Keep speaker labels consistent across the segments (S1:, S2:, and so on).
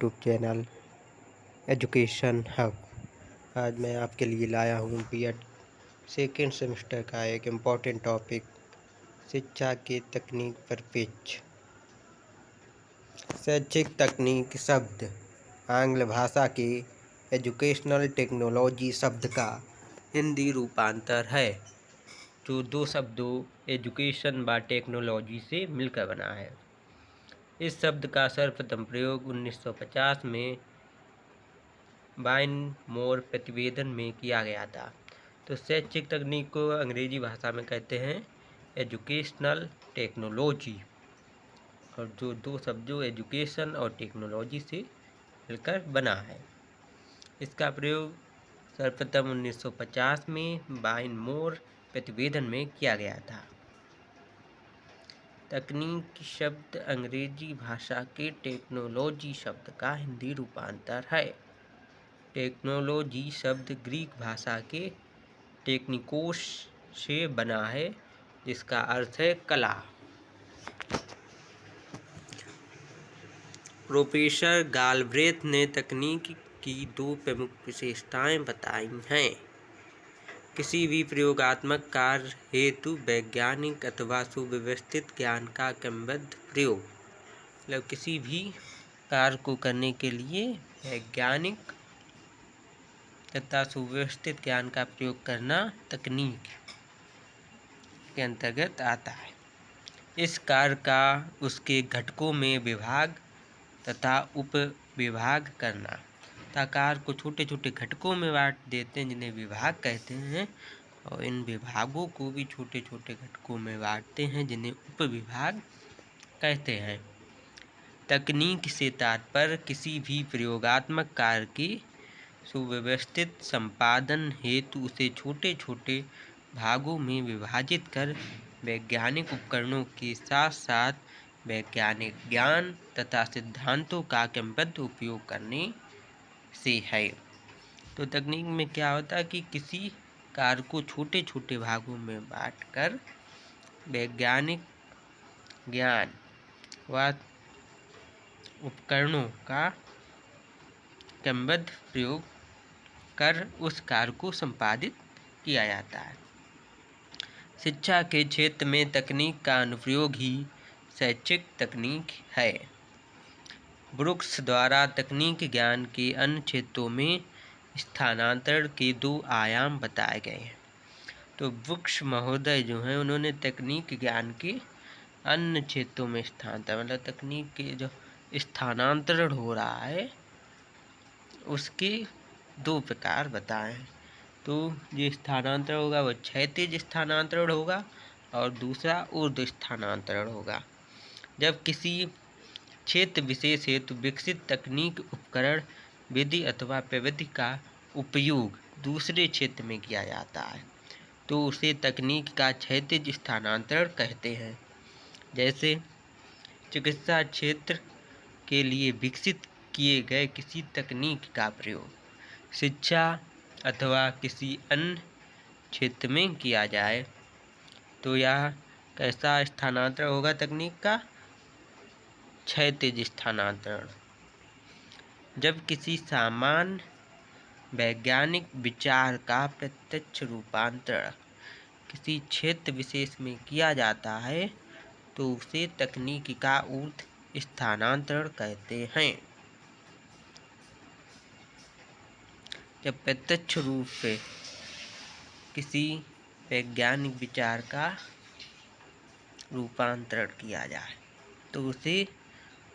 S1: YouTube channel education hub. आज मैं आपके लिए लाया हूँ बीएड सेकेंड सेमेस्टर का एक इम्पॉर्टेंट टॉपिक, शिक्षा के तकनीक पर पेच। शैक्षिक तकनीक शब्द आंग्ल भाषा के एजुकेशनल टेक्नोलॉजी शब्द का हिंदी रूपांतर है, जो दो शब्दों एजुकेशन व टेक्नोलॉजी से मिलकर बना है। इस शब्द का सर्वप्रथम प्रयोग 1950 में वाइन मोर प्रतिवेदन में किया गया था। तो शैक्षिक तकनीक को अंग्रेजी भाषा में कहते हैं एजुकेशनल टेक्नोलॉजी, और जो दो शब्दों एजुकेशन और टेक्नोलॉजी से मिलकर बना है। इसका प्रयोग सर्वप्रथम 1950 में वाइन मोर प्रतिवेदन में किया गया था। तकनीक शब्द अंग्रेजी भाषा के टेक्नोलॉजी शब्द का हिंदी रूपांतर है। टेक्नोलॉजी शब्द ग्रीक भाषा के टेक्निकोस से बना है, जिसका अर्थ है कला। प्रोफेसर गालब्रेथ ने तकनीक की दो प्रमुख विशेषताएं बताई हैं। किसी भी प्रयोगात्मक कार्य हेतु वैज्ञानिक अथवा सुव्यवस्थित ज्ञान का क्रमबद्ध प्रयोग, मतलब किसी भी कार्य को करने के लिए वैज्ञानिक तथा सुव्यवस्थित ज्ञान का प्रयोग करना तकनीक के अंतर्गत आता है। इस कार्य का उसके घटकों में विभाग तथा उप विभाग करना, कार्य को छोटे छोटे घटकों में बांट देते हैं जिन्हें विभाग कहते हैं, और इन विभागों को भी छोटे छोटे घटकों में बांटते हैं जिन्हें उप विभाग कहते हैं। तकनीक से तात्पर्य किसी भी प्रयोगात्मक कार्य के सुव्यवस्थित संपादन हेतु उसे छोटे छोटे भागों में विभाजित कर वैज्ञानिक उपकरणों के साथ साथ वैज्ञानिक ज्ञान तथा सिद्धांतों का क्रमबद्ध उपयोग करने से है। तो तकनीक में क्या होता है कि किसी कार्य को छोटे छोटे भागों में बांटकर वैज्ञानिक ज्ञान व उपकरणों का क्रमबद्ध प्रयोग कर उस कार्य को संपादित किया जाता है। शिक्षा के क्षेत्र में तकनीक का अनुप्रयोग ही शैक्षिक तकनीक है। ब्रूक्स द्वारा तकनीक ज्ञान के अन्य क्षेत्रों में स्थानांतरण के दो आयाम बताए गए हैं। तो ब्रूक्स महोदय जो हैं, उन्होंने तकनीक ज्ञान के अन्य क्षेत्रों में स्थानांतरण, मतलब तकनीक के जो स्थानांतरण हो रहा है उसके दो प्रकार बताए हैं। तो जो स्थानांतरण होगा वह क्षैतिज स्थानांतरण होगा और दूसरा ऊर्ध्व स्थानांतरण होगा। जब किसी क्षेत्र विशेष हेतु विकसित तकनीक उपकरण विधि अथवा प्रविधि का उपयोग दूसरे क्षेत्र में किया जाता है तो उसे तकनीक का क्षैतिज स्थानांतरण कहते हैं। जैसे चिकित्सा क्षेत्र के लिए विकसित किए गए किसी तकनीक का प्रयोग शिक्षा अथवा किसी अन्य क्षेत्र में किया जाए तो यह कैसा स्थानांतरण होगा? तकनीक का क्षैतिज स्थानांतरण। जब किसी सामान्य वैज्ञानिक विचार का प्रत्यक्ष रूपांतरण किसी क्षेत्र विशेष में किया जाता है तो उसे तकनीक का ऊर्ध्व स्थानांतरण कहते हैं। जब प्रत्यक्ष रूप से किसी वैज्ञानिक विचार का रूपांतरण किया जाए तो उसे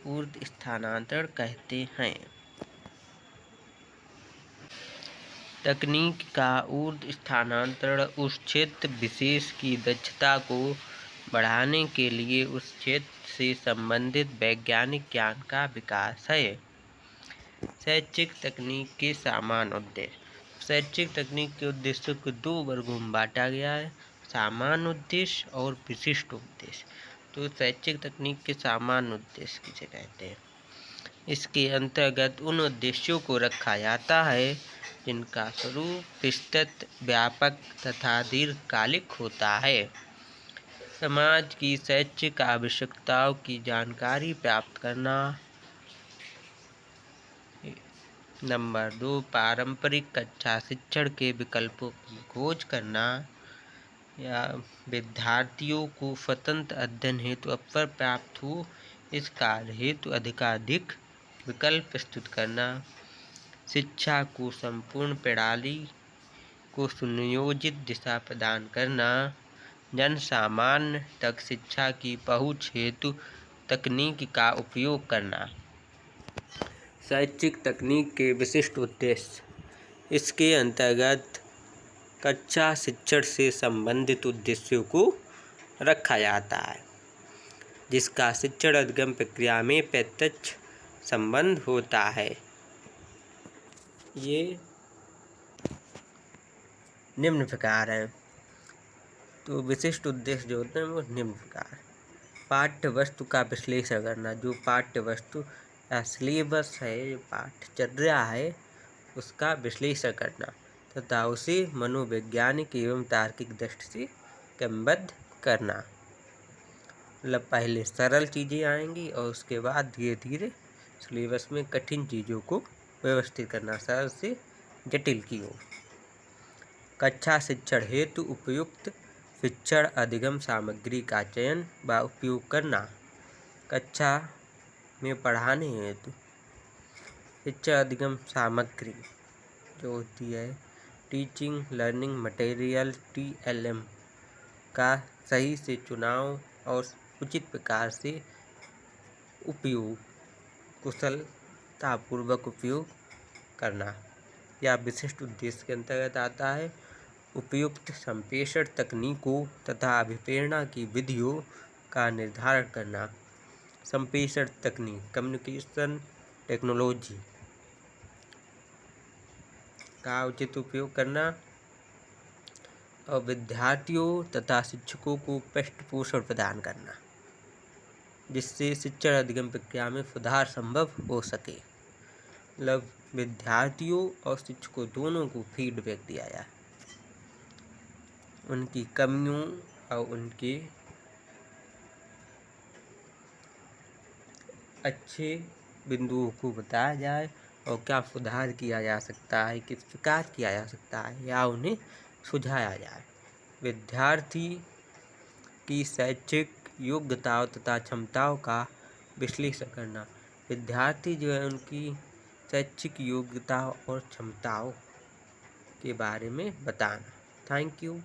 S1: ऊर्ध्व स्थानांतरण कहते हैं। तकनीक का ऊर्ध्व स्थानांतरण उस क्षेत्र विशेष की दक्षता को बढ़ाने के लिए उस क्षेत्र से संबंधित वैज्ञानिक ज्ञान का विकास है। शैक्षिक तकनीक के सामान्य उद्देश्य। शैक्षिक तकनीक के उद्देश्यों को दो वर्गों में बांटा गया है, सामान्य उद्देश्य और विशिष्ट उद्देश्य। तो शैक्षिक तकनीक के सामान्य उद्देश्य किसे कहते हैं? इसके अंतर्गत उन उद्देश्यों को रखा जाता है जिनका स्वरूप विस्तृत, व्यापक तथा दीर्घकालिक होता है। समाज की शैक्षिक आवश्यकताओं की जानकारी प्राप्त करना, नंबर 2, पारंपरिक कक्षा शिक्षण के विकल्पों की खोज करना, या विद्यार्थियों को स्वतंत्र अध्ययन हेतु अवसर प्राप्त हो, इस कार्य हेतु अधिकाधिक विकल्प प्रस्तुत करना, शिक्षा को संपूर्ण प्रणाली को सुनियोजित दिशा प्रदान करना, जन सामान्य तक शिक्षा की पहुँच हेतु तकनीक का उपयोग करना। शैक्षिक तकनीक के विशिष्ट उद्देश्य। इसके अंतर्गत कक्षा शिक्षण से संबंधित उद्देश्यों को रखा जाता है, जिसका शिक्षण अधिगम प्रक्रिया में प्रत्यक्ष संबंध होता है। ये निम्न प्रकार हैं। तो विशिष्ट उद्देश्य जो होते हैं वो निम्न प्रकार: पाठ्य वस्तु का विश्लेषण करना, जो पाठ्य वस्तु या सिलेबस है, जो पाठ्यचर्या है, उसका विश्लेषण करना तथा उसे मनोवैज्ञानिक एवं तार्किक दृष्टि से क्रमबद्ध करना। मतलब पहले सरल चीज़ें आएंगी और उसके बाद धीरे धीरे सिलेबस में कठिन चीज़ों को व्यवस्थित करना, सरल से जटिल की ओर। कक्षा शिक्षण हेतु उपयुक्त शिक्षण अधिगम सामग्री का चयन व उपयोग करना। कक्षा में पढ़ाने हेतु शिक्षण अधिगम सामग्री जो होती है, टीचिंग लर्निंग मटेरियल TLM का सही से चुनाव और उचित प्रकार से उपयोग, कुशलतापूर्वक उपयोग करना। या विशिष्ट उद्देश्य के अंतर्गत आता है उपयुक्त संप्रेषण तकनीकों तथा अभिप्रेरणा की विधियों का निर्धारण करना। संप्रेषण तकनीक कम्युनिकेशन टेक्नोलॉजी का उचित उपयोग करना और विद्यार्थियों तथा शिक्षकों को पृष्ठपोषण प्रदान करना, जिससे शिक्षण अधिगम प्रक्रिया में सुधार संभव हो सके। मतलब विद्यार्थियों और शिक्षकों दोनों को फीडबैक दिया जाए, उनकी कमियों और उनके अच्छे बिंदुओं को बताया जाए और क्या सुधार किया जा सकता है, किस प्रकार किया जा सकता है, या उन्हें सुझाया जाए। विद्यार्थी की शैक्षिक योग्यताओं तथा क्षमताओं का विश्लेषण करना। विद्यार्थी जो है उनकी शैक्षिक योग्यताओं और क्षमताओं के बारे में बताना। Thank you.